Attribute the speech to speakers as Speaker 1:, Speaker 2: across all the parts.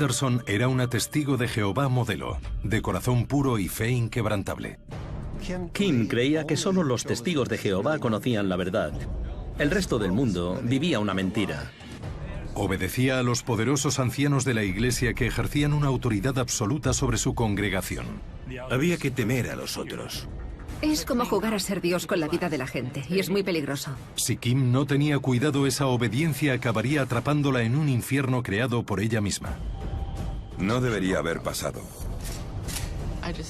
Speaker 1: Anderson era una testigo de Jehová modelo, de corazón puro y fe inquebrantable.
Speaker 2: Kim creía que solo los testigos de Jehová conocían la verdad. El resto del mundo vivía una mentira.
Speaker 1: Obedecía a los poderosos ancianos de la iglesia que ejercían una autoridad absoluta sobre su congregación.
Speaker 3: Había que temer a los otros.
Speaker 4: Es como jugar a ser Dios con la vida de la gente, y es muy peligroso.
Speaker 1: Si Kim no tenía cuidado, esa obediencia acabaría atrapándola en un infierno creado por ella misma.
Speaker 5: No debería haber pasado.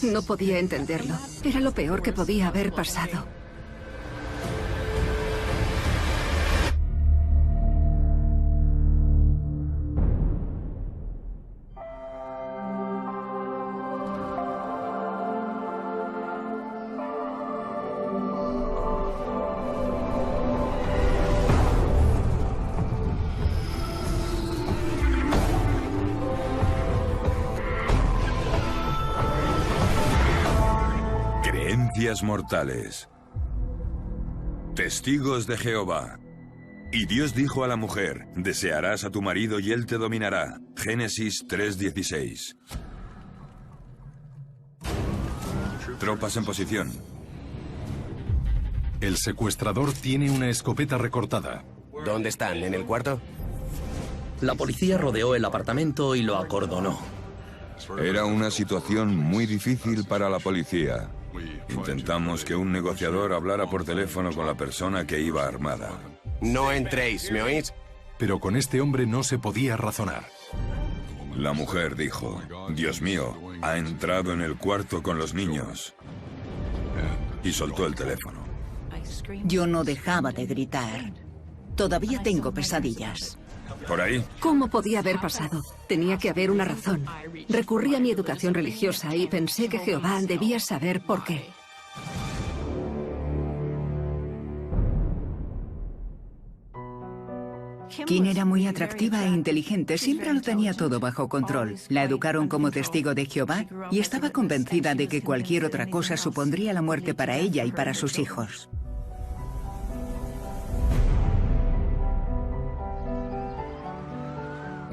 Speaker 4: No podía entenderlo. Era lo peor que podía haber pasado.
Speaker 5: Mortales. Testigos de Jehová. Y Dios dijo a la mujer: desearás a tu marido y él te dominará. Génesis 3:16. Tropas en posición.
Speaker 1: El secuestrador tiene una escopeta recortada.
Speaker 6: ¿Dónde están? ¿En el cuarto?
Speaker 2: La policía rodeó el apartamento y lo acordonó.
Speaker 5: Era una situación muy difícil para la policía. Intentamos que un negociador hablara por teléfono con la persona que iba armada.
Speaker 6: No entréis, ¿me oís?
Speaker 1: Pero con este hombre no se podía razonar.
Speaker 5: La mujer dijo: Dios mío, ha entrado en el cuarto con los niños. Y soltó el teléfono.
Speaker 7: Yo no dejaba de gritar. Todavía tengo pesadillas.
Speaker 5: ¿Por ahí?
Speaker 4: ¿Cómo podía haber pasado? Tenía que haber una razón. Recurrí a mi educación religiosa y pensé que Jehová debía saber por qué.
Speaker 7: Kim era muy atractiva e inteligente, siempre lo tenía todo bajo control. La educaron como testigo de Jehová y estaba convencida de que cualquier otra cosa supondría la muerte para ella y para sus hijos.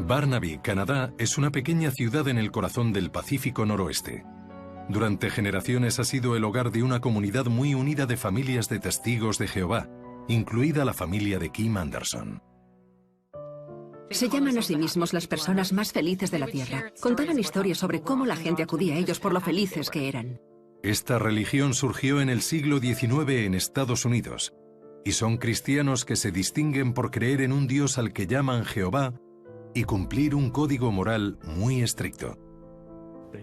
Speaker 1: Burnaby, Canadá, es una pequeña ciudad en el corazón del Pacífico Noroeste. Durante generaciones ha sido el hogar de una comunidad muy unida de familias de testigos de Jehová, incluida la familia de Kim Anderson.
Speaker 4: Se llaman a sí mismos las personas más felices de la tierra. Contaban historias sobre cómo la gente acudía a ellos por lo felices que eran.
Speaker 1: Esta religión surgió en el siglo XIX en Estados Unidos, y son cristianos que se distinguen por creer en un Dios al que llaman Jehová y cumplir un código moral muy estricto.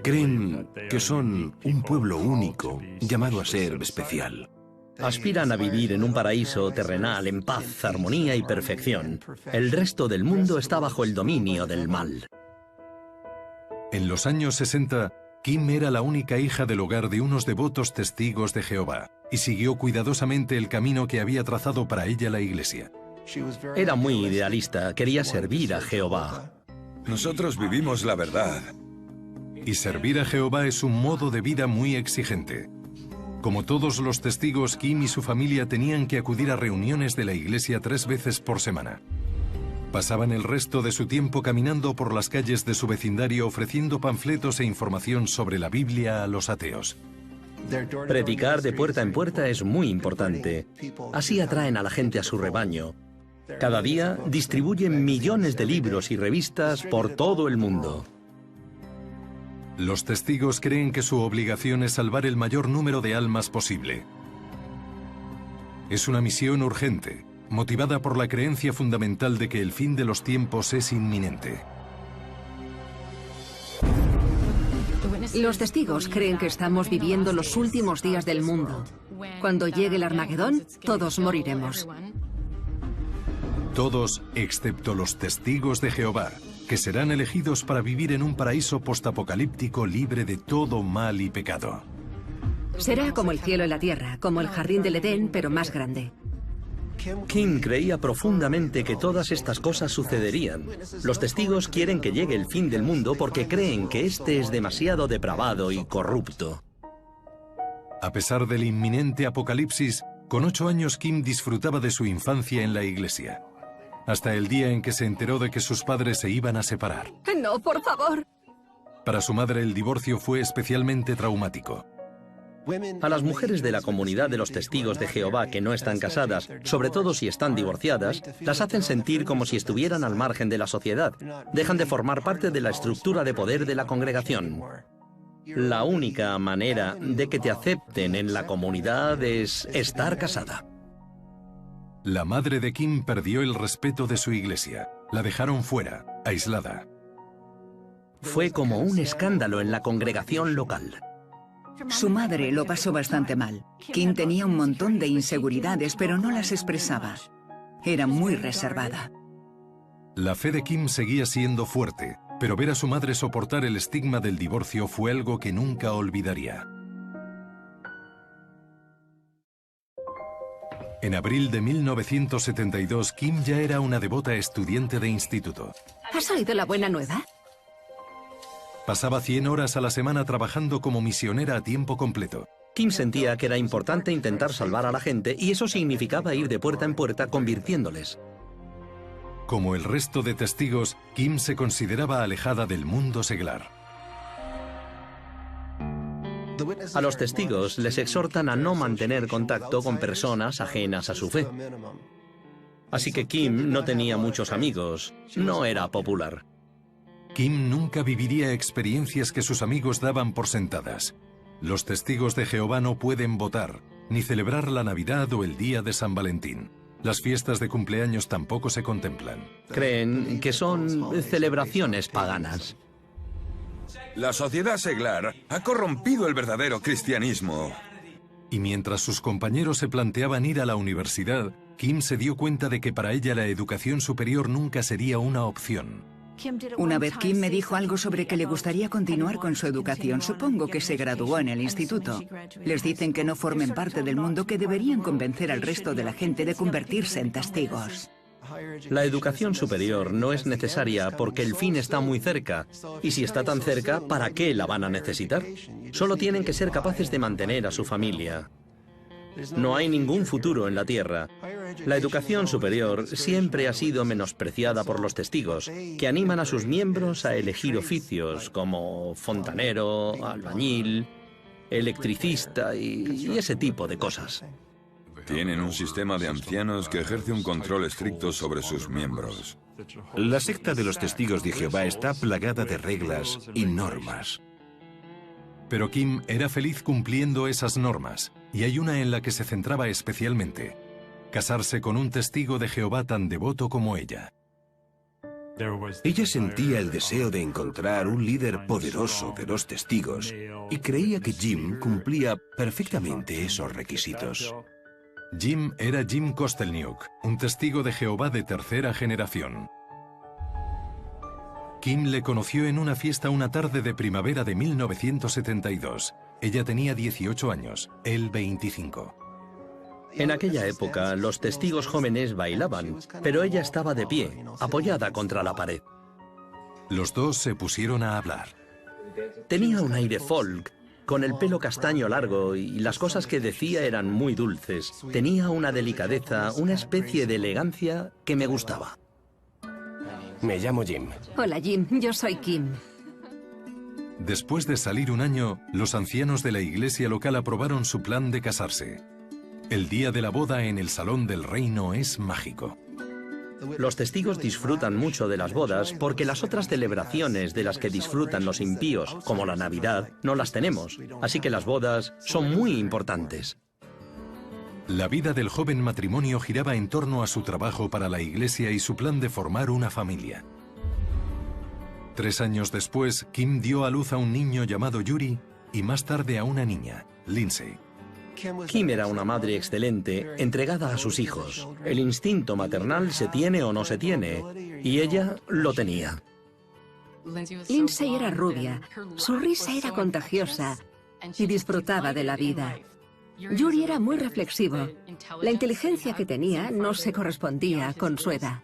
Speaker 3: Creen que son un pueblo único, llamado a ser especial.
Speaker 2: Aspiran a vivir en un paraíso terrenal en paz, armonía y perfección. El resto del mundo está bajo el dominio del mal.
Speaker 1: En los años 60, Kim era la única hija del hogar de unos devotos testigos de Jehová y siguió cuidadosamente el camino que había trazado para ella la iglesia.
Speaker 2: Era muy idealista, quería servir a Jehová.
Speaker 5: Nosotros vivimos la verdad.
Speaker 1: Y servir a Jehová es un modo de vida muy exigente. Como todos los testigos, Kim y su familia tenían que acudir a reuniones de la iglesia 3 veces por semana. Pasaban el resto de su tiempo caminando por las calles de su vecindario ofreciendo panfletos e información sobre la Biblia a los ateos.
Speaker 2: Predicar de puerta en puerta es muy importante. Así atraen a la gente a su rebaño. Cada día distribuyen millones de libros y revistas por todo el mundo.
Speaker 1: Los testigos creen que su obligación es salvar el mayor número de almas posible. Es una misión urgente, motivada por la creencia fundamental de que el fin de los tiempos es inminente.
Speaker 4: Los testigos creen que estamos viviendo los últimos días del mundo. Cuando llegue el Armagedón, todos moriremos.
Speaker 1: Todos, excepto los testigos de Jehová, que serán elegidos para vivir en un paraíso postapocalíptico libre de todo mal y pecado.
Speaker 4: Será como el cielo y la tierra, como el jardín del Edén, pero más grande.
Speaker 2: Kim creía profundamente que todas estas cosas sucederían. Los testigos quieren que llegue el fin del mundo porque creen que este es demasiado depravado y corrupto.
Speaker 1: A pesar del inminente apocalipsis, con 8 años Kim disfrutaba de su infancia en la iglesia. hasta el día en que se enteró de que sus padres se iban a separar.
Speaker 4: No, por favor.
Speaker 1: Para su madre el divorcio fue especialmente traumático.
Speaker 2: A las mujeres de la comunidad de los testigos de Jehová que no están casadas, sobre todo si están divorciadas, las hacen sentir como si estuvieran al margen de la sociedad. Dejan de formar parte de la estructura de poder de la congregación. La única manera de que te acepten en la comunidad es estar casada.
Speaker 1: La madre de Kim perdió el respeto de su iglesia. La dejaron fuera, aislada.
Speaker 2: Fue como un escándalo en la congregación local.
Speaker 7: Su madre lo pasó bastante mal. Kim tenía un montón de inseguridades, pero no las expresaba. Era muy reservada.
Speaker 1: La fe de Kim seguía siendo fuerte, pero ver a su madre soportar el estigma del divorcio fue algo que nunca olvidaría. En abril de 1972, Kim ya era una devota estudiante de instituto.
Speaker 4: ¿Has oído la buena nueva?
Speaker 1: Pasaba 100 horas a la semana trabajando como misionera a tiempo completo.
Speaker 2: Kim sentía que era importante intentar salvar a la gente y eso significaba ir de puerta en puerta convirtiéndoles.
Speaker 1: Como el resto de testigos, Kim se consideraba alejada del mundo seglar.
Speaker 2: A los testigos les exhortan a no mantener contacto con personas ajenas a su fe. Así que Kim no tenía muchos amigos, no era popular.
Speaker 1: Kim nunca viviría experiencias que sus amigos daban por sentadas. Los testigos de Jehová no pueden votar, ni celebrar la Navidad o el día de San Valentín. Las fiestas de cumpleaños tampoco se contemplan.
Speaker 2: Creen que son celebraciones paganas.
Speaker 5: La sociedad seglar ha corrompido el verdadero cristianismo.
Speaker 1: Y mientras sus compañeros se planteaban ir a la universidad, Kim se dio cuenta de que para ella la educación superior nunca sería una opción.
Speaker 7: Una vez Kim me dijo algo sobre que le gustaría continuar con su educación. Supongo que se graduó en el instituto. Les dicen que no formen parte del mundo, que deberían convencer al resto de la gente de convertirse en testigos.
Speaker 2: La educación superior no es necesaria porque el fin está muy cerca. Y si está tan cerca, ¿para qué la van a necesitar? Solo tienen que ser capaces de mantener a su familia. No hay ningún futuro en la tierra. La educación superior siempre ha sido menospreciada por los testigos, que animan a sus miembros a elegir oficios como fontanero, albañil, electricista y ese tipo de cosas.
Speaker 5: Tienen un sistema de ancianos que ejerce un control estricto sobre sus miembros.
Speaker 3: La secta de los testigos de Jehová está plagada de reglas y normas.
Speaker 1: Pero Kim era feliz cumpliendo esas normas, y hay una en la que se centraba especialmente: casarse con un testigo de Jehová tan devoto como ella.
Speaker 3: Ella sentía el deseo de encontrar un líder poderoso de los testigos y creía que Jim cumplía perfectamente esos requisitos.
Speaker 1: Jim era Jim Kostelniuk, un testigo de Jehová de tercera generación. Kim le conoció en una fiesta una tarde de primavera de 1972. Ella tenía 18 años, él 25.
Speaker 2: En aquella época, los testigos jóvenes bailaban, pero ella estaba de pie, apoyada contra la pared.
Speaker 1: Los dos se pusieron a hablar.
Speaker 2: Tenía un aire folk, con el pelo castaño largo y las cosas que decía eran muy dulces. Tenía una delicadeza, una especie de elegancia que me gustaba.
Speaker 6: Me llamo Jim.
Speaker 4: Hola, Jim. Yo soy Kim.
Speaker 1: Después de salir un año, los ancianos de la iglesia local aprobaron su plan de casarse. El día de la boda en el Salón del Reino es mágico.
Speaker 2: Los testigos disfrutan mucho de las bodas porque las otras celebraciones de las que disfrutan los impíos, como la Navidad, no las tenemos. Así que las bodas son muy importantes.
Speaker 1: La vida del joven matrimonio giraba en torno a su trabajo para la iglesia y su plan de formar una familia. 3 años después, Kim dio a luz a un niño llamado Yuri y más tarde a una niña, Lindsay.
Speaker 2: Kim era una madre excelente, entregada a sus hijos. El instinto maternal se tiene o no se tiene, y ella lo tenía.
Speaker 4: Lindsay era rubia, su risa era contagiosa y disfrutaba de la vida. Yuri era muy reflexivo. La inteligencia que tenía no se correspondía con su edad.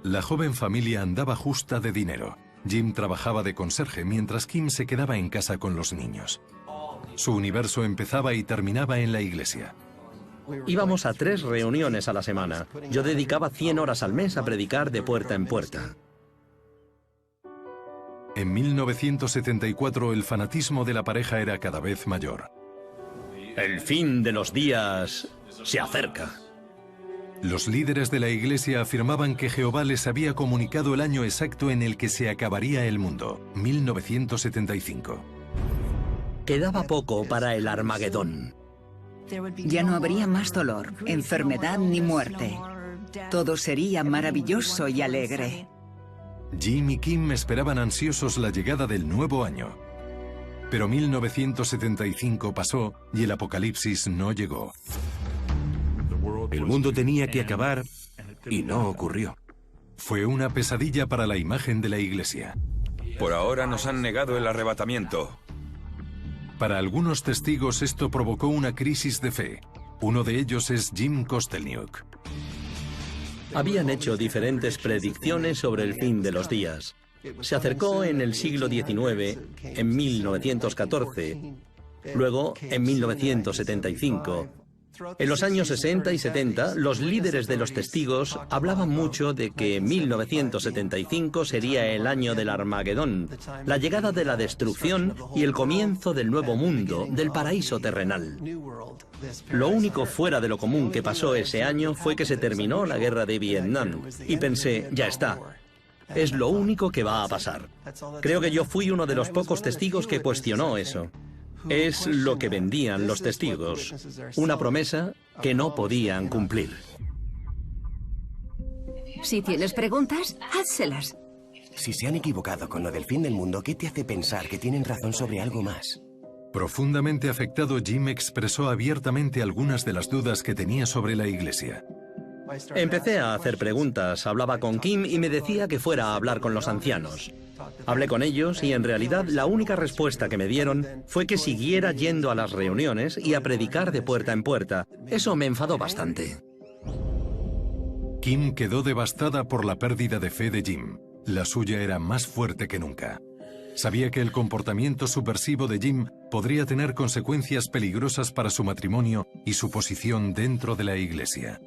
Speaker 1: La joven familia andaba justa de dinero. Jim trabajaba de conserje mientras Kim se quedaba en casa con los niños. Su universo empezaba y terminaba en la iglesia.
Speaker 2: Íbamos a 3 reuniones a la semana. Yo dedicaba 100 horas al mes a predicar de puerta en puerta.
Speaker 1: En 1974 el fanatismo de la pareja era cada vez mayor.
Speaker 2: El fin de los días se acerca.
Speaker 1: Los líderes de la iglesia afirmaban que Jehová les había comunicado el año exacto en el que se acabaría el mundo, 1975.
Speaker 2: Quedaba poco para el Armagedón.
Speaker 7: Ya no habría más dolor, enfermedad ni muerte. Todo sería maravilloso y alegre.
Speaker 1: Jim y Kim esperaban ansiosos la llegada del nuevo año. Pero 1975 pasó y el apocalipsis no llegó.
Speaker 3: El mundo tenía que acabar y no ocurrió.
Speaker 1: Fue una pesadilla para la imagen de la iglesia.
Speaker 5: Por ahora nos han negado el arrebatamiento.
Speaker 1: Para algunos testigos esto provocó una crisis de fe. Uno de ellos es Jim Kostelniuk.
Speaker 2: Habían hecho diferentes predicciones sobre el fin de los días. Se acercó en el siglo XIX, en 1914, luego en 1975. En los años 60 y 70, los líderes de los testigos hablaban mucho de que 1975 sería el año del Armagedón, la llegada de la destrucción y el comienzo del nuevo mundo, del paraíso terrenal. Lo único fuera de lo común que pasó ese año fue que se terminó la guerra de Vietnam, y pensé, ya está. Es lo único que va a pasar. Creo que yo fui uno de los pocos testigos que cuestionó eso. Es lo que vendían los testigos, una promesa que no podían cumplir.
Speaker 4: Si tienes preguntas, házselas.
Speaker 6: Si se han equivocado con lo del fin del mundo, ¿qué te hace pensar que tienen razón sobre algo más?
Speaker 1: Profundamente afectado, Jim expresó abiertamente algunas de las dudas que tenía sobre la iglesia.
Speaker 2: Empecé a hacer preguntas, hablaba con Kim y me decía que fuera a hablar con los ancianos. Hablé con ellos y en realidad la única respuesta que me dieron fue que siguiera yendo a las reuniones y a predicar de puerta en puerta. Eso me enfadó bastante.
Speaker 1: Kim quedó devastada por la pérdida de fe de Jim. La suya era más fuerte que nunca. Sabía que el comportamiento subversivo de Jim podría tener consecuencias peligrosas para su matrimonio y su posición dentro de la iglesia.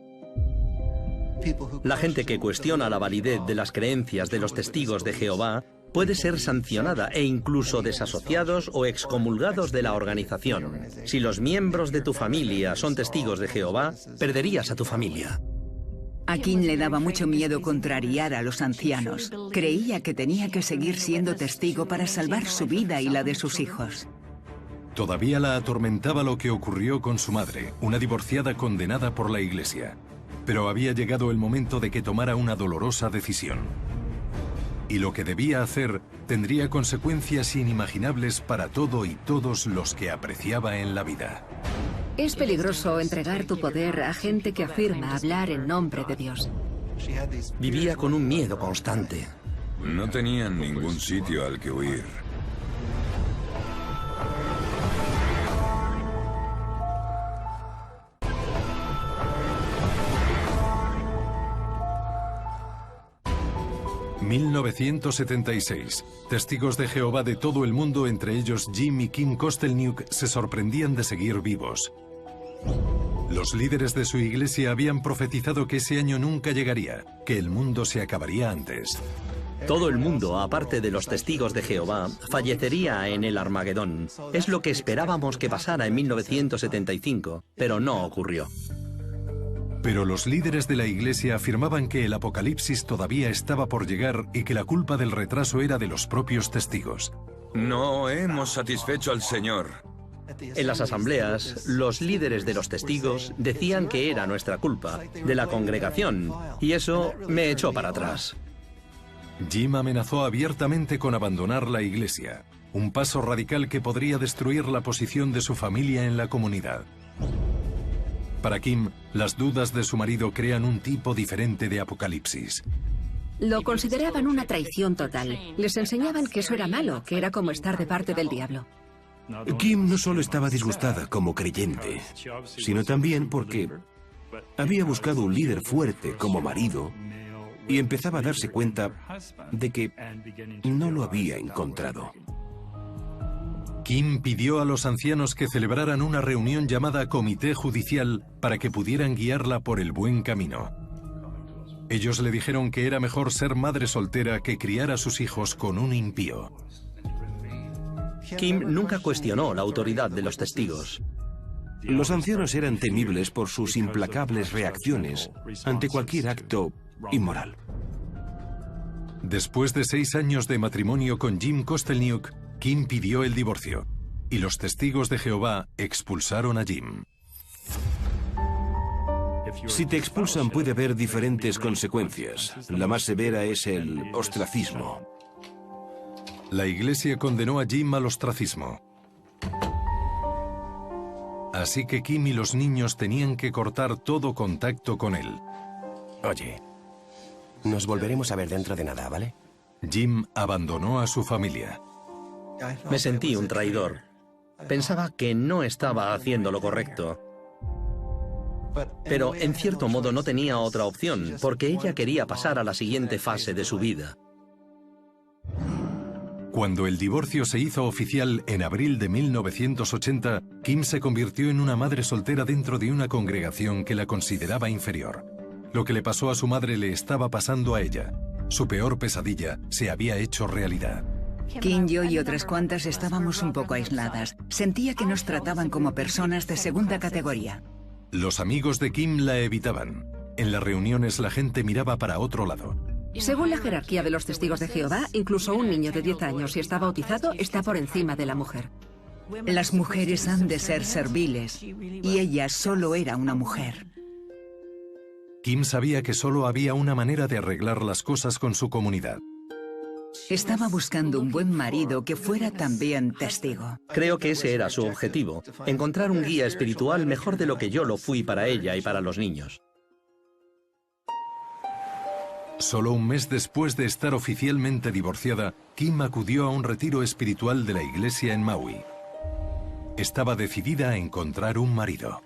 Speaker 2: La gente que cuestiona la validez de las creencias de los testigos de Jehová puede ser sancionada e incluso desasociados o excomulgados de la organización. Si los miembros de tu familia son testigos de Jehová, perderías a tu familia.
Speaker 7: A Kim le daba mucho miedo contrariar a los ancianos. Creía que tenía que seguir siendo testigo para salvar su vida y la de sus hijos.
Speaker 1: Todavía la atormentaba lo que ocurrió con su madre, una divorciada condenada por la iglesia. Pero había llegado el momento de que tomara una dolorosa decisión. Y lo que debía hacer tendría consecuencias inimaginables para todo y todos los que apreciaba en la vida.
Speaker 4: Es peligroso entregar tu poder a gente que afirma hablar en nombre de Dios.
Speaker 2: Vivía con un miedo constante.
Speaker 5: No tenían ningún sitio al que huir.
Speaker 1: ...1976. Testigos de Jehová de todo el mundo, entre ellos Jim y Kim Kostelniuk, se sorprendían de seguir vivos. Los líderes de su iglesia habían profetizado que ese año nunca llegaría, que el mundo se acabaría antes.
Speaker 2: Todo el mundo, aparte de los testigos de Jehová, fallecería en el Armagedón. Es lo que esperábamos que pasara en 1975, pero no ocurrió.
Speaker 1: Pero los líderes de la iglesia afirmaban que el apocalipsis todavía estaba por llegar y que la culpa del retraso era de los propios testigos.
Speaker 5: No hemos satisfecho al Señor.
Speaker 2: En las asambleas, los líderes de los testigos decían que era nuestra culpa, de la congregación, y eso me echó para atrás.
Speaker 1: Jim amenazó abiertamente con abandonar la iglesia, un paso radical que podría destruir la posición de su familia en la comunidad. Para Kim, las dudas de su marido crean un tipo diferente de apocalipsis.
Speaker 4: Lo consideraban una traición total. Les enseñaban que eso era malo, que era como estar de parte del diablo.
Speaker 3: Kim no solo estaba disgustada como creyente, sino también porque había buscado un líder fuerte como marido y empezaba a darse cuenta de que no lo había encontrado.
Speaker 1: Kim pidió a los ancianos que celebraran una reunión llamada Comité Judicial para que pudieran guiarla por el buen camino. Ellos le dijeron que era mejor ser madre soltera que criar a sus hijos con un impío.
Speaker 2: Kim nunca cuestionó la autoridad de los testigos.
Speaker 3: Los ancianos eran temibles por sus implacables reacciones ante cualquier acto inmoral.
Speaker 1: Después de 6 años de matrimonio con Jim Kostelniuk, Kim pidió el divorcio, y los testigos de Jehová expulsaron a Jim.
Speaker 3: Si te expulsan puede haber diferentes consecuencias. La más severa es el ostracismo.
Speaker 1: La iglesia condenó a Jim al ostracismo. Así que Kim y los niños tenían que cortar todo contacto con él.
Speaker 6: Oye, nos volveremos a ver dentro de nada, ¿vale?
Speaker 1: Jim abandonó a su familia.
Speaker 2: Me sentí un traidor. Pensaba que no estaba haciendo lo correcto. Pero en cierto modo no tenía otra opción, porque ella quería pasar a la siguiente fase de su vida.
Speaker 1: Cuando el divorcio se hizo oficial en abril de 1980, Kim se convirtió en una madre soltera dentro de una congregación que la consideraba inferior. Lo que le pasó a su madre le estaba pasando a ella. Su peor pesadilla se había hecho realidad.
Speaker 7: Kim, yo y otras cuantas estábamos un poco aisladas. Sentía que nos trataban como personas de segunda categoría.
Speaker 1: Los amigos de Kim la evitaban. En las reuniones la gente miraba para otro lado.
Speaker 4: Según la jerarquía de los testigos de Jehová, incluso un niño de 10 años, si está bautizado, está por encima de la mujer.
Speaker 7: Las mujeres han de ser serviles, y ella solo era una mujer.
Speaker 1: Kim sabía que solo había una manera de arreglar las cosas con su comunidad.
Speaker 7: Estaba buscando un buen marido que fuera también testigo.
Speaker 2: Creo que ese era su objetivo, encontrar un guía espiritual mejor de lo que yo lo fui para ella y para los niños.
Speaker 1: Solo un mes después de estar oficialmente divorciada, Kim acudió a un retiro espiritual de la iglesia en Maui. Estaba decidida a encontrar un marido.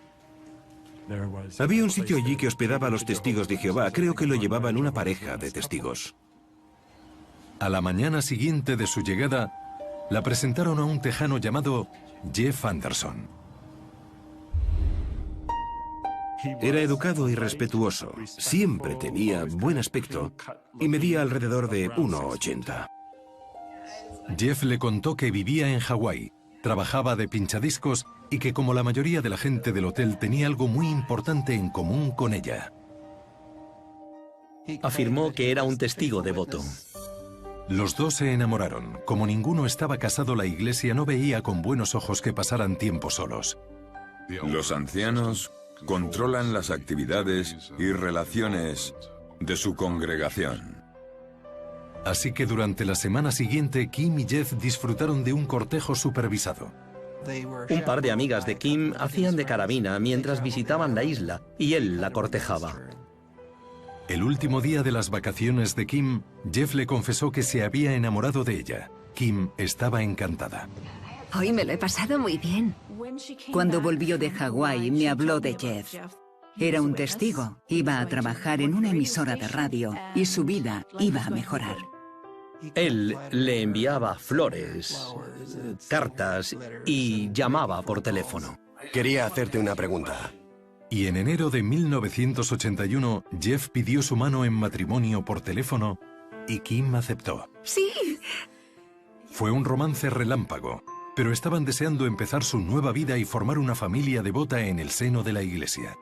Speaker 3: Había un sitio allí que hospedaba a los testigos de Jehová. Creo que lo llevaban una pareja de testigos.
Speaker 1: A la mañana siguiente de su llegada, la presentaron a un tejano llamado Jeff Anderson.
Speaker 3: Era educado y respetuoso. Siempre tenía buen aspecto y medía alrededor de 1,80.
Speaker 1: Jeff le contó que vivía en Hawái, trabajaba de pinchadiscos y que, como la mayoría de la gente del hotel, tenía algo muy importante en común con ella.
Speaker 2: Afirmó que era un testigo devoto.
Speaker 1: Los dos se enamoraron. Como ninguno estaba casado, la iglesia no veía con buenos ojos que pasaran tiempo solos.
Speaker 5: Los ancianos controlan las actividades y relaciones de su congregación.
Speaker 1: Así que durante la semana siguiente, Kim y Jeff disfrutaron de un cortejo supervisado.
Speaker 2: Un par de amigas de Kim hacían de carabina mientras visitaban la isla y él la cortejaba.
Speaker 1: El último día de las vacaciones de Kim, Jeff le confesó que se había enamorado de ella. Kim estaba encantada.
Speaker 4: Hoy me lo he pasado muy bien.
Speaker 7: Cuando volvió de Hawái, me habló de Jeff. Era un testigo, iba a trabajar en una emisora de radio y su vida iba a mejorar.
Speaker 2: Él le enviaba flores, cartas y llamaba por teléfono.
Speaker 6: Quería hacerte una pregunta.
Speaker 1: Y en enero de 1981, Jeff pidió su mano en matrimonio por teléfono y Kim aceptó.
Speaker 4: Sí.
Speaker 1: Fue un romance relámpago, pero estaban deseando empezar su nueva vida y formar una familia devota en el seno de la iglesia.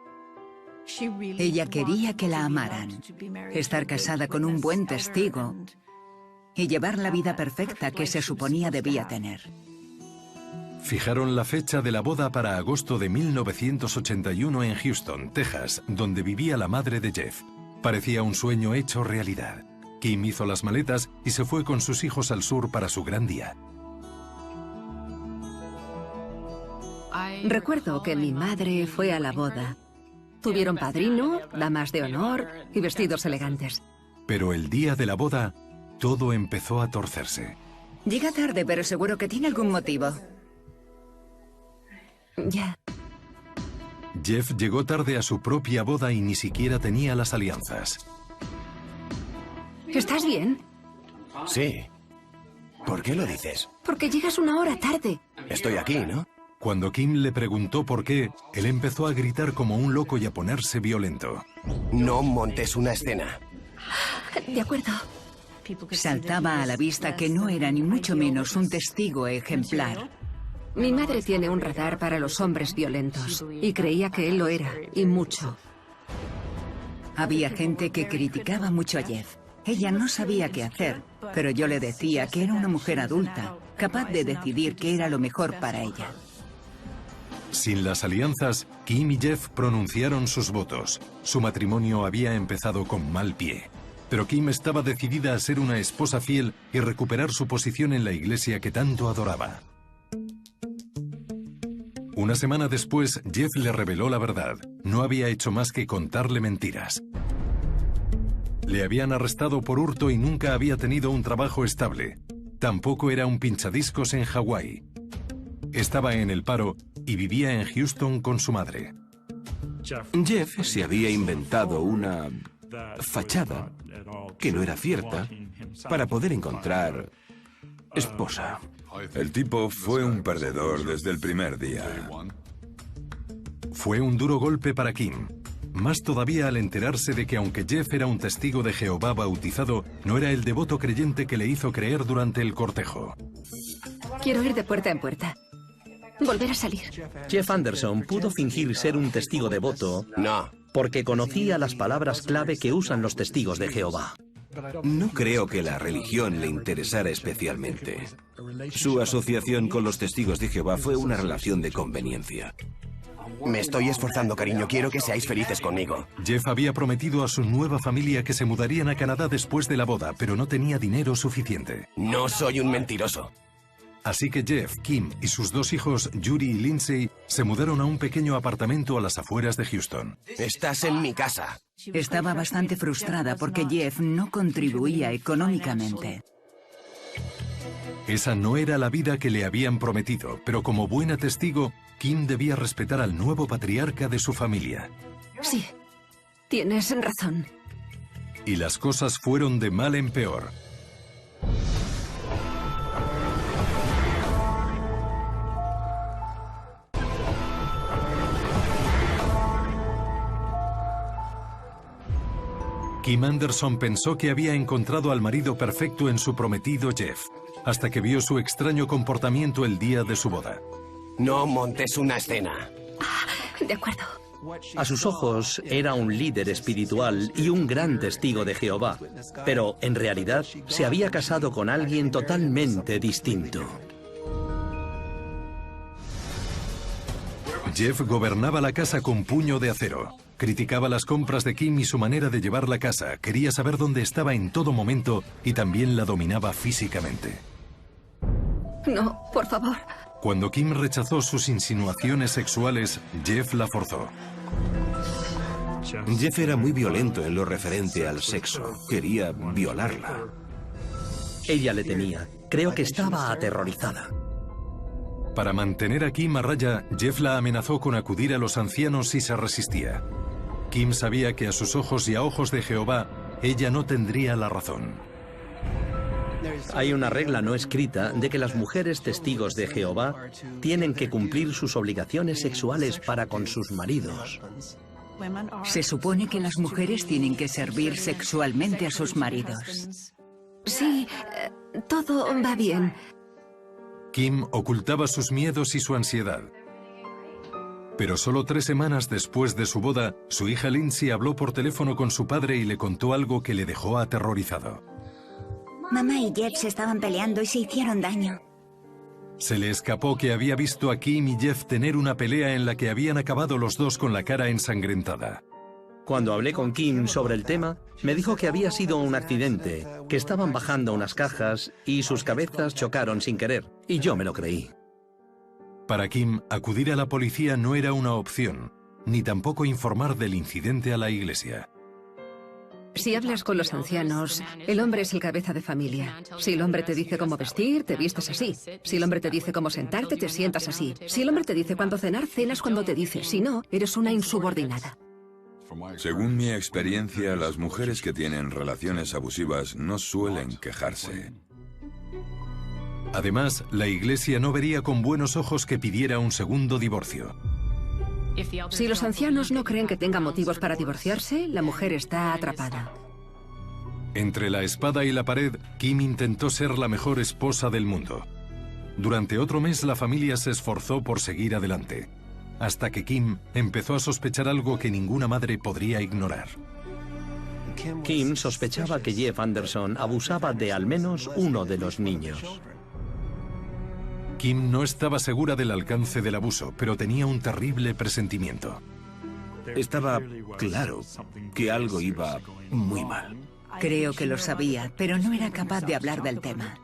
Speaker 7: Ella quería que la amaran, estar casada con un buen testigo y llevar la vida perfecta que se suponía debía tener.
Speaker 1: Fijaron la fecha de la boda para agosto de 1981 en Houston, Texas, donde vivía la madre de Jeff. Parecía un sueño hecho realidad. Kim hizo las maletas y se fue con sus hijos al sur para su gran día.
Speaker 4: Recuerdo que mi madre fue a la boda. Tuvieron padrino, damas de honor y vestidos elegantes.
Speaker 1: Pero el día de la boda, todo empezó a torcerse.
Speaker 7: Llega tarde, pero seguro que tiene algún motivo.
Speaker 4: Ya.
Speaker 1: Jeff llegó tarde a su propia boda y ni siquiera tenía las alianzas.
Speaker 4: ¿Estás bien?
Speaker 6: Sí. ¿Por qué lo dices?
Speaker 4: Porque llegas una hora tarde.
Speaker 6: Estoy aquí, ¿no?
Speaker 1: Cuando Kim le preguntó por qué, él empezó a gritar como un loco y a ponerse violento.
Speaker 6: No montes una escena.
Speaker 4: De acuerdo.
Speaker 7: Saltaba a la vista que no era ni mucho menos un testigo ejemplar.
Speaker 4: Mi madre tiene un radar para los hombres violentos y creía que él lo era, y mucho.
Speaker 7: Había gente que criticaba mucho a Jeff. Ella no sabía qué hacer, pero yo le decía que era una mujer adulta, capaz de decidir qué era lo mejor para ella.
Speaker 1: Sin las alianzas, Kim y Jeff pronunciaron sus votos. Su matrimonio había empezado con mal pie. Pero Kim estaba decidida a ser una esposa fiel y recuperar su posición en la iglesia que tanto adoraba. Una semana después, Jeff le reveló la verdad. No había hecho más que contarle mentiras. Le habían arrestado por hurto y nunca había tenido un trabajo estable. Tampoco era un pinchadiscos en Hawái. Estaba en el paro y vivía en Houston con su madre.
Speaker 3: Jeff se había inventado una fachada que no era cierta para poder encontrar esposa.
Speaker 5: El tipo fue un perdedor desde el primer día.
Speaker 1: Fue un duro golpe para Kim. Más todavía al enterarse de que aunque Jeff era un testigo de Jehová bautizado, no era el devoto creyente que le hizo creer durante el cortejo.
Speaker 4: Quiero ir de puerta en puerta. Volver a salir.
Speaker 2: Jeff Anderson pudo fingir ser un testigo devoto
Speaker 6: No.
Speaker 2: porque conocía las palabras clave que usan los testigos de Jehová.
Speaker 3: No creo que la religión le interesara especialmente. Su asociación con los testigos de Jehová fue una relación de conveniencia.
Speaker 6: Me estoy esforzando, cariño. Quiero que seáis felices conmigo.
Speaker 1: Jeff había prometido a su nueva familia que se mudarían a Canadá después de la boda, pero no tenía dinero suficiente.
Speaker 6: No soy un mentiroso.
Speaker 1: Así que Jeff, Kim y sus dos hijos, Yuri y Lindsay, se mudaron a un pequeño apartamento a las afueras de Houston.
Speaker 6: Estás en mi casa.
Speaker 7: Estaba bastante frustrada porque Jeff no contribuía económicamente.
Speaker 1: Esa no era la vida que le habían prometido, pero como buena testigo, Kim debía respetar al nuevo patriarca de su familia.
Speaker 4: Sí, tienes razón.
Speaker 1: Y las cosas fueron de mal en peor. Kim Anderson pensó que había encontrado al marido perfecto en su prometido Jeff, hasta que vio su extraño comportamiento el día de su boda.
Speaker 6: No montes una escena.
Speaker 4: De acuerdo.
Speaker 2: A sus ojos era un líder espiritual y un gran testigo de Jehová, pero en realidad se había casado con alguien totalmente distinto.
Speaker 1: Jeff gobernaba la casa con puño de acero. Criticaba las compras de Kim y su manera de llevar la casa. Quería saber dónde estaba en todo momento y también la dominaba físicamente.
Speaker 4: No, por favor.
Speaker 1: Cuando Kim rechazó sus insinuaciones sexuales, Jeff la forzó.
Speaker 3: Jeff era muy violento en lo referente al sexo. Quería violarla.
Speaker 2: Ella le temía. Creo que estaba aterrorizada.
Speaker 1: Para mantener a Kim a raya, Jeff la amenazó con acudir a los ancianos si se resistía. Kim sabía que a sus ojos y a ojos de Jehová, ella no tendría la razón.
Speaker 2: Hay una regla no escrita de que las mujeres testigos de Jehová tienen que cumplir sus obligaciones sexuales para con sus maridos.
Speaker 7: Se supone que las mujeres tienen que servir sexualmente a sus maridos.
Speaker 4: Sí, todo va bien.
Speaker 1: Kim ocultaba sus miedos y su ansiedad. Pero solo 3 semanas después de su boda, su hija Lindsay habló por teléfono con su padre y le contó algo que le dejó aterrorizado.
Speaker 8: Mamá y Jeff se estaban peleando y se hicieron daño.
Speaker 1: Se le escapó que había visto a Kim y Jeff tener una pelea en la que habían acabado los dos con la cara ensangrentada.
Speaker 2: Cuando hablé con Kim sobre el tema, me dijo que había sido un accidente, que estaban bajando unas cajas y sus cabezas chocaron sin querer, y yo me lo creí.
Speaker 1: Para Kim, acudir a la policía no era una opción, ni tampoco informar del incidente a la iglesia.
Speaker 4: Si hablas con los ancianos, el hombre es el cabeza de familia. Si el hombre te dice cómo vestir, te vistes así. Si el hombre te dice cómo sentarte, te sientas así. Si el hombre te dice cuándo cenar, cenas cuando te dice. Si no, eres una insubordinada.
Speaker 5: Según mi experiencia, las mujeres que tienen relaciones abusivas no suelen quejarse.
Speaker 1: Además, la Iglesia no vería con buenos ojos que pidiera un segundo divorcio.
Speaker 4: Si los ancianos no creen que tenga motivos para divorciarse, la mujer está atrapada.
Speaker 1: Entre la espada y la pared, Kim intentó ser la mejor esposa del mundo. Durante otro mes la familia se esforzó por seguir adelante, hasta que Kim empezó a sospechar algo que ninguna madre podría ignorar.
Speaker 2: Kim sospechaba que Jeff Anderson abusaba de al menos uno de los niños.
Speaker 1: Kim no estaba segura del alcance del abuso, pero tenía un terrible presentimiento.
Speaker 3: Estaba claro que algo iba muy mal.
Speaker 7: Creo que lo sabía, pero no era capaz de hablar del tema.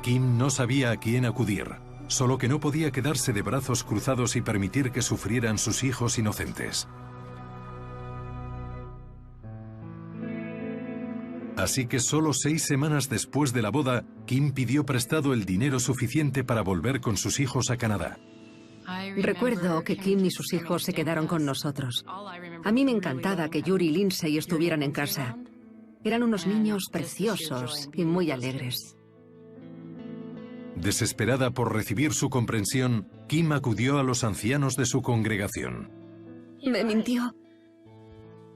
Speaker 1: Kim no sabía a quién acudir, solo que no podía quedarse de brazos cruzados y permitir que sufrieran sus hijos inocentes. Así que solo 6 semanas después de la boda, Kim pidió prestado el dinero suficiente para volver con sus hijos a Canadá.
Speaker 4: Recuerdo que Kim y sus hijos se quedaron con nosotros. A mí me encantaba que Yuri y Lindsay estuvieran en casa. Eran unos niños preciosos y muy alegres.
Speaker 1: Desesperada por recibir su comprensión, Kim acudió a los ancianos de su congregación.
Speaker 4: Me mintió.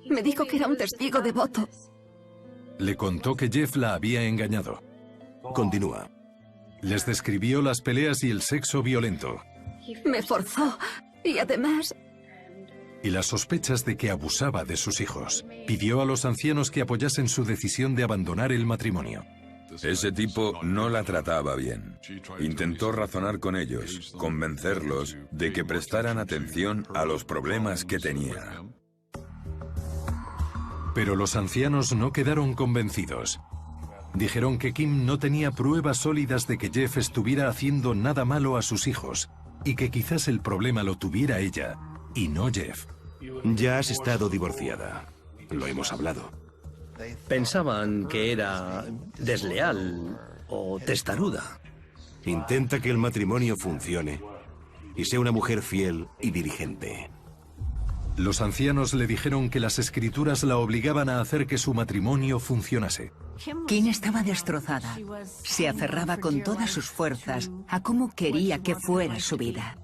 Speaker 4: Me dijo que era un testigo devoto.
Speaker 1: Le contó que Jeff la había engañado.
Speaker 3: Continúa.
Speaker 1: Les describió las peleas y el sexo violento.
Speaker 4: Me forzó y además...
Speaker 1: Y las sospechas de que abusaba de sus hijos. Pidió a los ancianos que apoyasen su decisión de abandonar el matrimonio.
Speaker 5: Ese tipo no la trataba bien. Intentó razonar con ellos, convencerlos de que prestaran atención a los problemas que tenía.
Speaker 1: Pero los ancianos no quedaron convencidos. Dijeron que Kim no tenía pruebas sólidas de que Jeff estuviera haciendo nada malo a sus hijos y que quizás el problema lo tuviera ella y no Jeff.
Speaker 3: Ya has estado divorciada. Lo hemos hablado.
Speaker 2: Pensaban que era desleal o testaruda.
Speaker 3: Intenta que el matrimonio funcione y sea una mujer fiel y diligente.
Speaker 1: Los ancianos le dijeron que las escrituras la obligaban a hacer que su matrimonio funcionase.
Speaker 7: Kim estaba destrozada. Se aferraba con todas sus fuerzas a cómo quería que fuera su vida.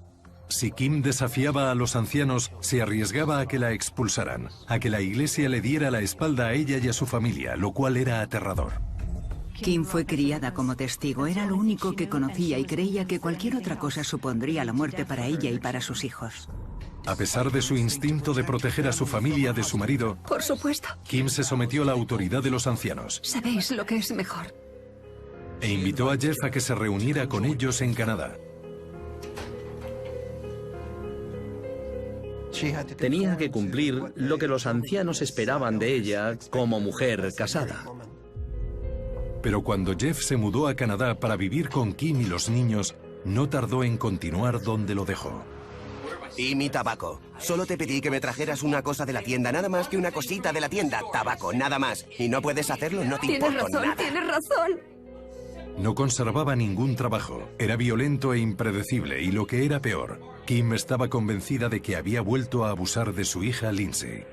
Speaker 1: Si Kim desafiaba a los ancianos, se arriesgaba a que la expulsaran, a que la iglesia le diera la espalda a ella y a su familia, lo cual era aterrador.
Speaker 7: Kim fue criada como testigo, era lo único que conocía y creía que cualquier otra cosa supondría la muerte para ella y para sus hijos.
Speaker 1: A pesar de su instinto de proteger a su familia de su marido,
Speaker 4: Por supuesto.
Speaker 1: Kim se sometió a la autoridad de los ancianos
Speaker 4: Sabéis lo que es mejor.
Speaker 1: e invitó a Jeff a que se reuniera con ellos en Canadá.
Speaker 2: Tenía que cumplir lo que los ancianos esperaban de ella como mujer casada.
Speaker 1: Pero cuando Jeff se mudó a Canadá para vivir con Kim y los niños, no tardó en continuar donde lo dejó.
Speaker 6: Y mi tabaco. Solo te pedí que me trajeras una cosa de la tienda, nada más que una cosita de la tienda. Tabaco, nada más. Y no puedes hacerlo, no te
Speaker 4: Tienes
Speaker 6: importa
Speaker 4: razón,
Speaker 6: nada.
Speaker 4: tienes razón.
Speaker 1: No conservaba ningún trabajo, era violento e impredecible y lo que era peor, Kim estaba convencida de que había vuelto a abusar de su hija Lindsay.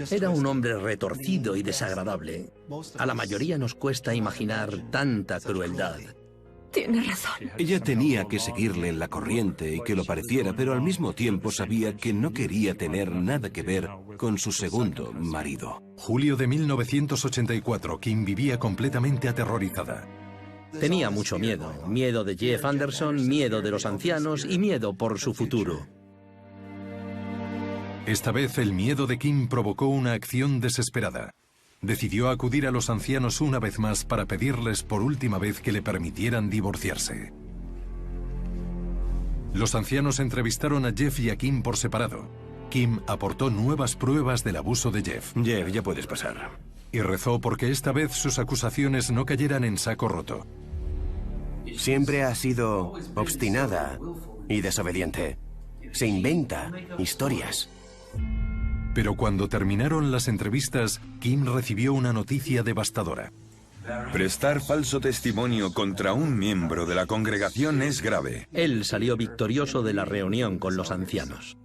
Speaker 2: Era un hombre retorcido y desagradable. A la mayoría nos cuesta imaginar tanta crueldad.
Speaker 4: Tienes razón.
Speaker 3: Ella tenía que seguirle en la corriente y que lo pareciera, pero al mismo tiempo sabía que no quería tener nada que ver con su segundo marido.
Speaker 1: Julio de 1984, Kim vivía completamente aterrorizada.
Speaker 2: Tenía mucho miedo. Miedo de Jeff Anderson, miedo de los ancianos y miedo por su futuro.
Speaker 1: Esta vez el miedo de Kim provocó una acción desesperada. Decidió acudir a los ancianos una vez más para pedirles por última vez que le permitieran divorciarse. Los ancianos entrevistaron a Jeff y a Kim por separado. Kim aportó nuevas pruebas del abuso de Jeff.
Speaker 3: Jeff, ya puedes pasar.
Speaker 1: Y rezó porque esta vez sus acusaciones no cayeran en saco roto.
Speaker 6: Siempre ha sido obstinada y desobediente. Se inventa historias.
Speaker 1: Pero cuando terminaron las entrevistas, Kim recibió una noticia devastadora.
Speaker 5: Prestar falso testimonio contra un miembro de la congregación es grave.
Speaker 2: Él salió victorioso de la reunión con los ancianos.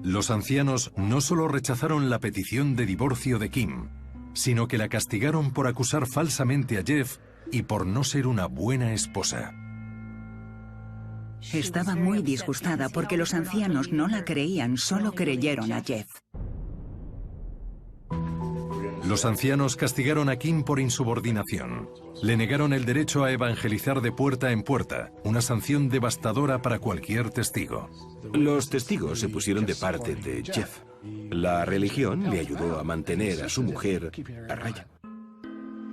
Speaker 1: Los ancianos no solo rechazaron la petición de divorcio de Kim, sino que la castigaron por acusar falsamente a Jeff y por no ser una buena esposa.
Speaker 7: Estaba muy disgustada porque los ancianos no la creían, solo creyeron a Jeff.
Speaker 1: Los ancianos castigaron a Kim por insubordinación. Le negaron el derecho a evangelizar de puerta en puerta, una sanción devastadora para cualquier testigo.
Speaker 3: Los testigos se pusieron de parte de Jeff. La religión le ayudó a mantener a su mujer a raya.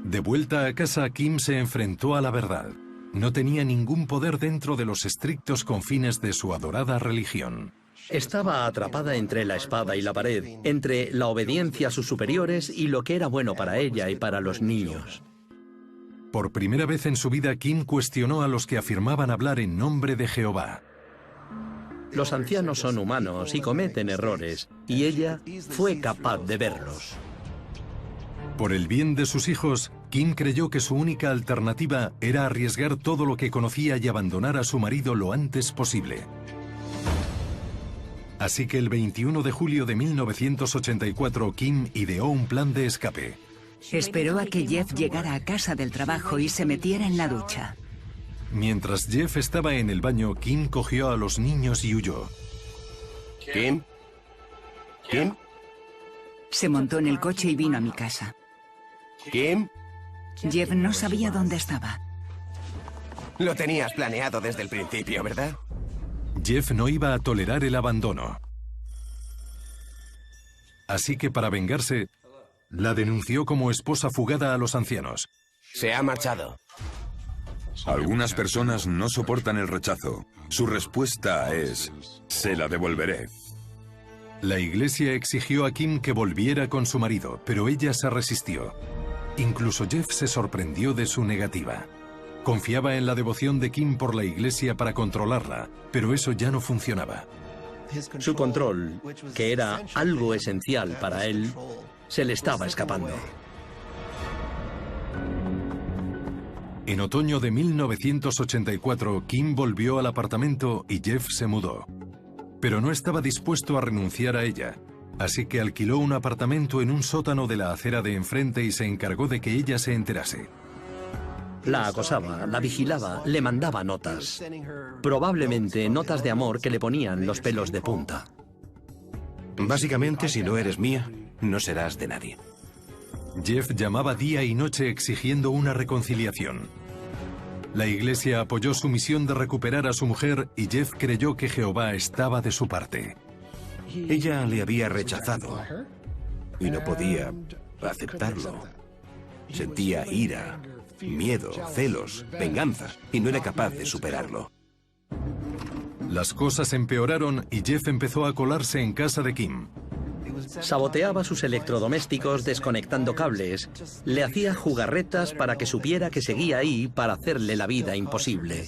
Speaker 1: De vuelta a casa, Kim se enfrentó a la verdad. No tenía ningún poder dentro de los estrictos confines de su adorada religión.
Speaker 2: Estaba atrapada entre la espada y la pared, entre la obediencia a sus superiores y lo que era bueno para ella y para los niños.
Speaker 1: Por primera vez en su vida, Kim cuestionó a los que afirmaban hablar en nombre de Jehová.
Speaker 2: Los ancianos son humanos y cometen errores, y ella fue capaz de verlos.
Speaker 1: Por el bien de sus hijos, Kim creyó que su única alternativa era arriesgar todo lo que conocía y abandonar a su marido lo antes posible. Así que el 21 de julio de 1984, Kim ideó un plan de escape.
Speaker 7: Esperó a que Jeff llegara a casa del trabajo y se metiera en la ducha.
Speaker 1: Mientras Jeff estaba en el baño, Kim cogió a los niños y huyó.
Speaker 6: ¿Kim? ¿Kim?
Speaker 7: Se montó en el coche y vino a mi casa.
Speaker 6: ¿Kim?
Speaker 7: Jeff no sabía dónde estaba.
Speaker 6: Lo tenías planeado desde el principio, ¿verdad?
Speaker 1: Jeff no iba a tolerar el abandono. Así que para vengarse, la denunció como esposa fugada a los ancianos.
Speaker 6: Se ha marchado.
Speaker 5: Algunas personas no soportan el rechazo. Su respuesta es: se la devolveré.
Speaker 1: La iglesia exigió a Kim que volviera con su marido, pero ella se resistió. Incluso Jeff se sorprendió de su negativa. Confiaba en la devoción de Kim por la iglesia para controlarla, pero eso ya no funcionaba.
Speaker 2: Su control, que era algo esencial para él, se le estaba escapando.
Speaker 1: En otoño de 1984, Kim volvió al apartamento y Jeff se mudó. Pero no estaba dispuesto a renunciar a ella, así que alquiló un apartamento en un sótano de la acera de enfrente y se encargó de que ella se enterase.
Speaker 2: La acosaba, la vigilaba, le mandaba notas. Probablemente notas de amor que le ponían los pelos de punta.
Speaker 3: Básicamente, si no eres mía, no serás de nadie.
Speaker 1: Jeff llamaba día y noche exigiendo una reconciliación. La iglesia apoyó su misión de recuperar a su mujer y Jeff creyó que Jehová estaba de su parte.
Speaker 3: Ella le había rechazado y no podía aceptarlo. Sentía ira, miedo, celos, venganza y no era capaz de superarlo.
Speaker 1: Las cosas empeoraron y Jeff empezó a colarse en casa de Kim.
Speaker 2: Saboteaba sus electrodomésticos desconectando cables. Le hacía jugarretas para que supiera que seguía ahí para hacerle la vida imposible.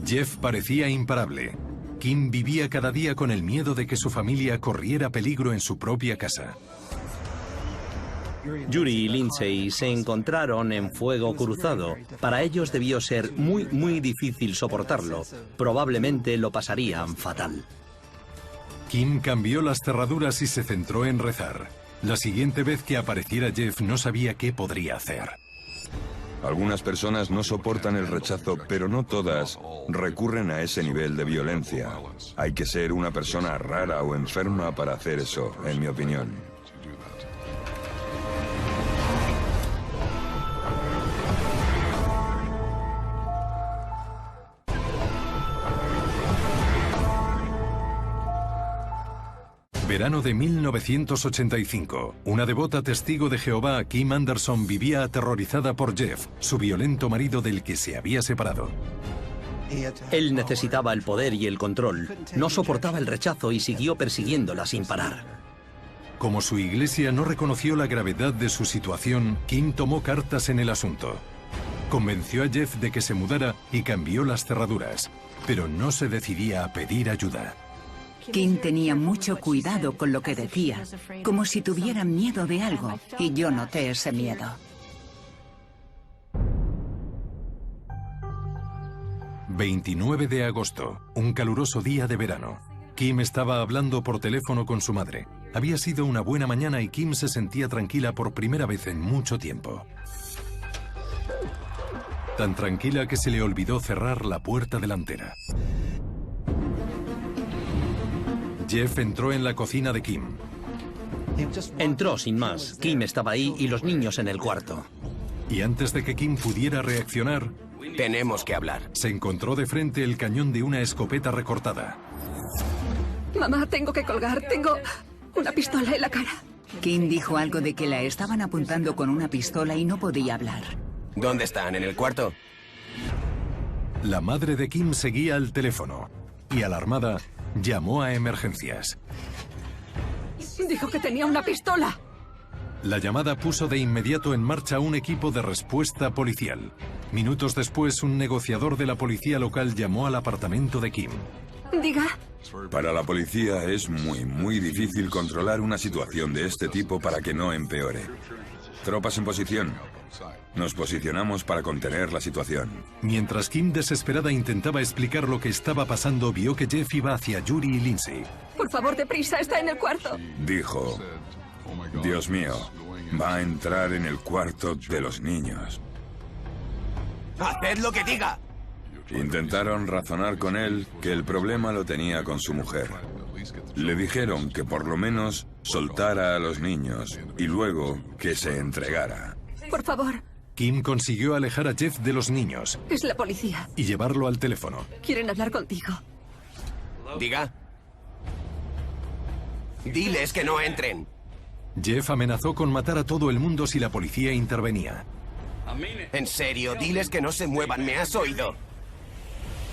Speaker 1: Jeff parecía imparable. Kim vivía cada día con el miedo de que su familia corriera peligro en su propia casa.
Speaker 2: Yuri y Lindsay se encontraron en fuego cruzado. Para ellos debió ser muy difícil soportarlo. Probablemente lo pasarían fatal.
Speaker 1: Kim cambió las cerraduras y se centró en rezar. La siguiente vez que apareciera Jeff no sabía qué podría hacer.
Speaker 5: Algunas personas no soportan el rechazo, pero no todas recurren a ese nivel de violencia. Hay que ser una persona rara o enferma para hacer eso, en mi opinión.
Speaker 1: Verano de 1985. Una devota testigo de Jehová, Kim Anderson, vivía aterrorizada por Jeff, su violento marido del que se había separado.
Speaker 2: Él necesitaba el poder y el control. No soportaba el rechazo y siguió persiguiéndola sin parar.
Speaker 1: Como su iglesia no reconoció la gravedad de su situación, Kim tomó cartas en el asunto. Convenció a Jeff de que se mudara y cambió las cerraduras, pero no se decidía a pedir ayuda.
Speaker 7: Kim tenía mucho cuidado con lo que decía, como si tuviera miedo de algo, y yo noté ese miedo.
Speaker 1: ...29 de agosto, un caluroso día de verano. Kim estaba hablando por teléfono con su madre. Había sido una buena mañana y Kim se sentía tranquila por primera vez en mucho tiempo. tan tranquila que se le olvidó cerrar la puerta delantera. Jeff entró en la cocina de Kim.
Speaker 2: Entró sin más. Kim estaba ahí y los niños en el cuarto.
Speaker 1: Y antes de que Kim pudiera reaccionar,
Speaker 6: Tenemos que hablar.
Speaker 1: se encontró de frente el cañón de una escopeta recortada.
Speaker 4: Mamá, tengo que colgar. Tengo una pistola en la cara.
Speaker 7: Kim dijo algo de que la estaban apuntando con una pistola y no podía hablar.
Speaker 6: ¿Dónde están? ¿En el cuarto?
Speaker 1: La madre de Kim seguía al teléfono y, alarmada, llamó a emergencias.
Speaker 4: Dijo que tenía una pistola.
Speaker 1: La llamada puso de inmediato en marcha un equipo de respuesta policial. Minutos después, un negociador de la policía local llamó al apartamento de Kim.
Speaker 4: Diga.
Speaker 5: Para la policía es muy difícil controlar una situación de este tipo para que no empeore. Tropas en posición. Nos posicionamos para contener la situación.
Speaker 1: Mientras Kim, desesperada, intentaba explicar lo que estaba pasando, vio que Jeff iba hacia Yuri y Lindsay.
Speaker 4: Por favor, deprisa, está en el cuarto.
Speaker 5: Dijo, Dios mío, va a entrar en el cuarto de los niños.
Speaker 6: ¡Haced lo que diga!
Speaker 5: Intentaron razonar con él que el problema lo tenía con su mujer. Le dijeron que por lo menos soltara a los niños y luego que se entregara.
Speaker 4: Por favor.
Speaker 1: Kim consiguió alejar a Jeff de los niños.
Speaker 4: Es la policía.
Speaker 1: Y llevarlo al teléfono.
Speaker 4: Quieren hablar contigo.
Speaker 6: Diga. Diles que no entren.
Speaker 1: Jeff amenazó con matar a todo el mundo si la policía intervenía.
Speaker 6: En serio, diles que no se muevan, ¿me has oído?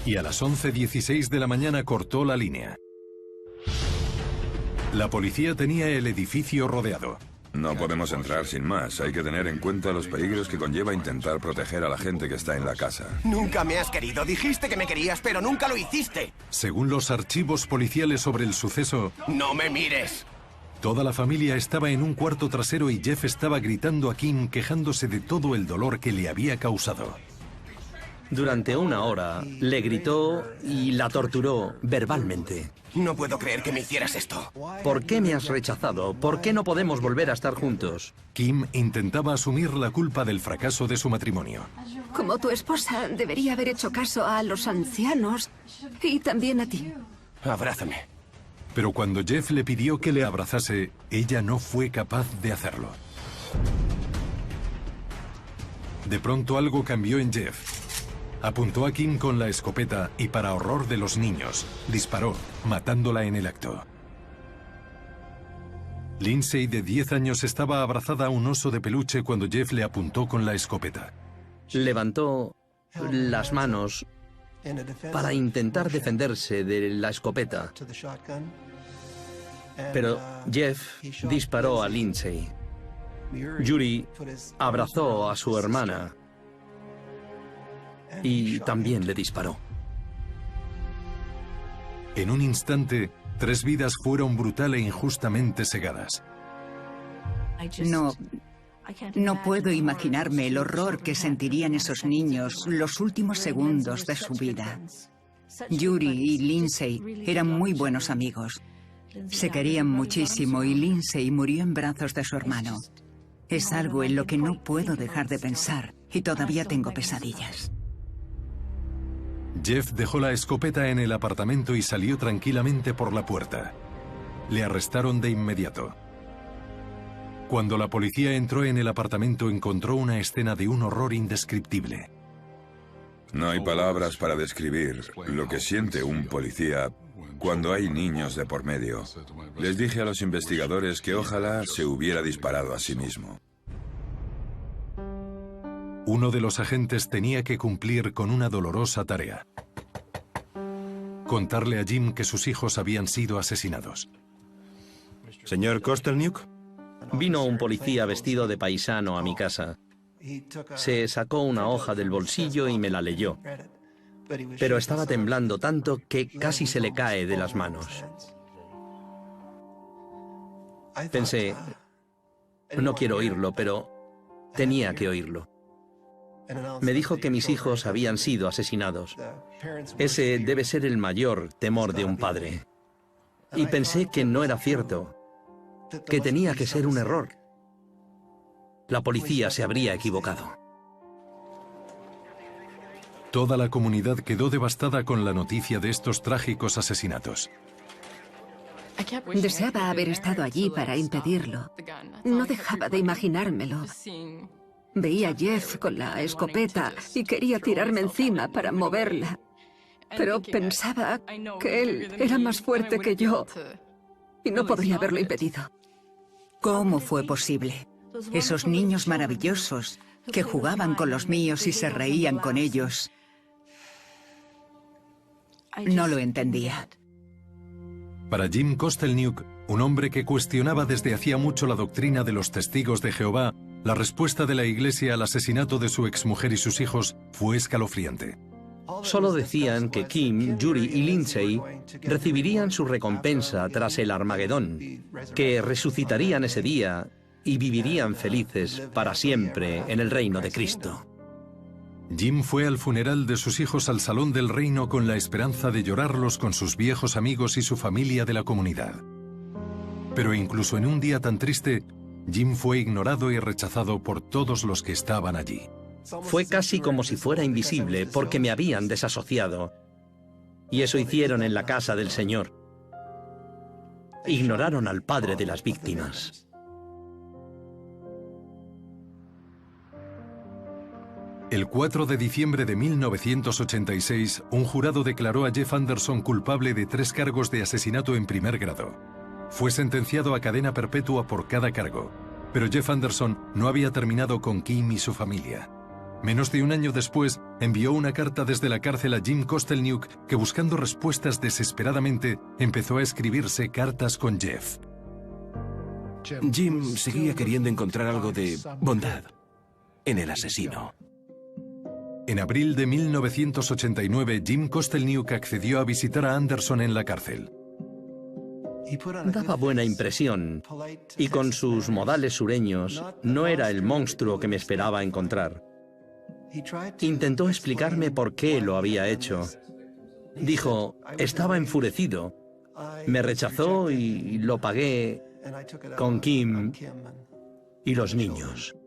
Speaker 1: Y a las 11:16 de la mañana cortó la línea. La policía tenía el edificio rodeado.
Speaker 5: No podemos entrar sin más. Hay que tener en cuenta los peligros que conlleva intentar proteger a la gente que está en la casa.
Speaker 6: Nunca me has querido. Dijiste que me querías, pero nunca lo hiciste.
Speaker 1: Según los archivos policiales sobre el suceso,
Speaker 6: ¡No me mires!
Speaker 1: toda la familia estaba en un cuarto trasero y Jeff estaba gritando a Kim, quejándose de todo el dolor que le había causado.
Speaker 2: Durante una hora le gritó y la torturó verbalmente.
Speaker 6: No puedo creer que me hicieras esto.
Speaker 2: ¿Por qué me has rechazado? ¿Por qué no podemos volver a estar juntos?
Speaker 1: Kim intentaba asumir la culpa del fracaso de su matrimonio.
Speaker 4: Como tu esposa, debería haber hecho caso a los ancianos y también a ti.
Speaker 6: Abrázame.
Speaker 1: Pero cuando Jeff le pidió que le abrazase, ella no fue capaz de hacerlo. De pronto algo cambió en Jeff. Apuntó a Kim con la escopeta y, para horror de los niños, disparó, matándola en el acto. Lindsay, de 10 años, estaba abrazada a un oso de peluche cuando Jeff le apuntó con la escopeta.
Speaker 2: Levantó las manos para intentar defenderse de la escopeta. Pero Jeff disparó a Lindsay. Yuri abrazó a su hermana y también le disparó.
Speaker 1: En un instante, 3 vidas fueron brutal e injustamente cegadas.
Speaker 7: No puedo imaginarme el horror que sentirían esos niños los últimos segundos de su vida. Yuri y Lindsay eran muy buenos amigos. Se querían muchísimo y Lindsay murió en brazos de su hermano. Es algo en lo que no puedo dejar de pensar y todavía tengo pesadillas.
Speaker 1: Jeff dejó la escopeta en el apartamento y salió tranquilamente por la puerta. Le arrestaron de inmediato. Cuando la policía entró en el apartamento, encontró una escena de un horror indescriptible.
Speaker 5: No hay palabras para describir lo que siente un policía cuando hay niños de por medio. Les dije a los investigadores que ojalá se hubiera disparado a sí mismo.
Speaker 1: Uno de los agentes tenía que cumplir con una dolorosa tarea: contarle a Jim que sus hijos habían sido asesinados.
Speaker 3: Señor Kostelniuk.
Speaker 2: Vino un policía vestido de paisano a mi casa. Se sacó una hoja del bolsillo y me la leyó. Pero estaba temblando tanto que casi se le cae de las manos. Pensé, no quiero oírlo, pero tenía que oírlo. Me dijo que mis hijos habían sido asesinados. Ese debe ser el mayor temor de un padre. Y pensé que no era cierto, que tenía que ser un error. La policía se habría equivocado.
Speaker 1: Toda la comunidad quedó devastada con la noticia de estos trágicos asesinatos.
Speaker 4: Deseaba haber estado allí para impedirlo. No dejaba de imaginármelo. Veía a Jeff con la escopeta y quería tirarme encima para moverla. Pero pensaba que él era más fuerte que yo y no podría haberlo impedido.
Speaker 7: ¿Cómo fue posible? Esos niños maravillosos que jugaban con los míos y se reían con ellos. No lo entendía.
Speaker 1: Para Jim Kostelniuk, un hombre que cuestionaba desde hacía mucho la doctrina de los testigos de Jehová, la respuesta de la Iglesia al asesinato de su exmujer y sus hijos fue escalofriante.
Speaker 2: Solo decían que Kim, Yuri y Lindsay recibirían su recompensa tras el Armagedón, que resucitarían ese día y vivirían felices para siempre en el reino de Cristo.
Speaker 1: Jim fue al funeral de sus hijos al Salón del Reino con la esperanza de llorarlos con sus viejos amigos y su familia de la comunidad. Pero incluso en un día tan triste, Jim fue ignorado y rechazado por todos los que estaban allí.
Speaker 2: Fue casi como si fuera invisible porque me habían desasociado. Y eso hicieron en la casa del Señor. Ignoraron al padre de las víctimas.
Speaker 1: El 4 de diciembre de 1986, un jurado declaró a Jeff Anderson culpable de 3 cargos de asesinato en primer grado. Fue sentenciado a cadena perpetua por cada cargo, pero Jeff Anderson no había terminado con Kim y su familia. Menos de un año después, envió una carta desde la cárcel a Jim Kostelniuk, que buscando respuestas desesperadamente, empezó a escribirse cartas con Jeff.
Speaker 3: Jim seguía queriendo encontrar algo de bondad en el asesino.
Speaker 1: En abril de 1989, Jim Kostelniuk accedió a visitar a Anderson en la cárcel.
Speaker 2: Daba buena impresión, y con sus modales sureños no era el monstruo que me esperaba encontrar. Intentó explicarme por qué lo había hecho. Dijo, estaba enfurecido. Me rechazó y lo pagué con Kim y los niños.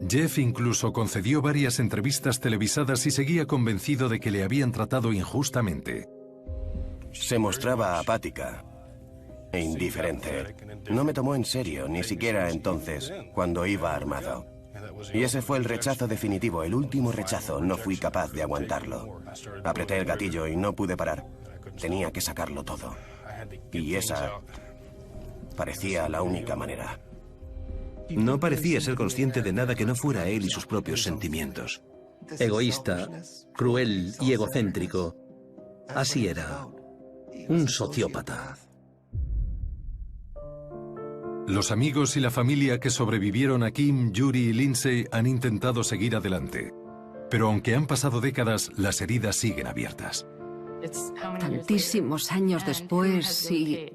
Speaker 1: Jeff incluso concedió varias entrevistas televisadas y seguía convencido de que le habían tratado injustamente.
Speaker 6: Se mostraba apática e indiferente. No me tomó en serio, ni siquiera entonces, cuando iba armado. Y ese fue el rechazo definitivo, el último rechazo. No fui capaz de aguantarlo. Apreté el gatillo y no pude parar. Tenía que sacarlo todo. Y esa parecía la única manera.
Speaker 3: No parecía ser consciente de nada que no fuera él y sus propios sentimientos.
Speaker 2: Egoísta, cruel y egocéntrico. Así era. Un sociópata.
Speaker 1: Los amigos y la familia que sobrevivieron a Kim, Yuri y Lindsay han intentado seguir adelante. Pero aunque han pasado décadas, las heridas siguen abiertas.
Speaker 4: Tantísimos años después y...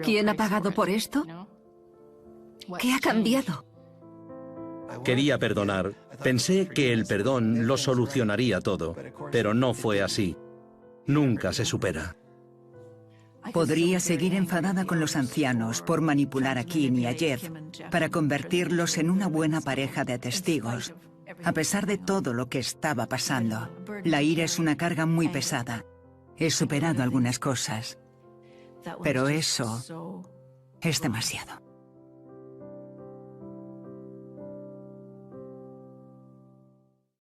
Speaker 4: ¿Quién ha pagado por esto? ¿Qué ha cambiado?
Speaker 2: Quería perdonar. Pensé que el perdón lo solucionaría todo, pero no fue así. Nunca se supera.
Speaker 7: Podría seguir enfadada con los ancianos por manipular a Kim y a Jeff para convertirlos en una buena pareja de testigos, a pesar de todo lo que estaba pasando. La ira es una carga muy pesada. He superado algunas cosas, pero eso es demasiado.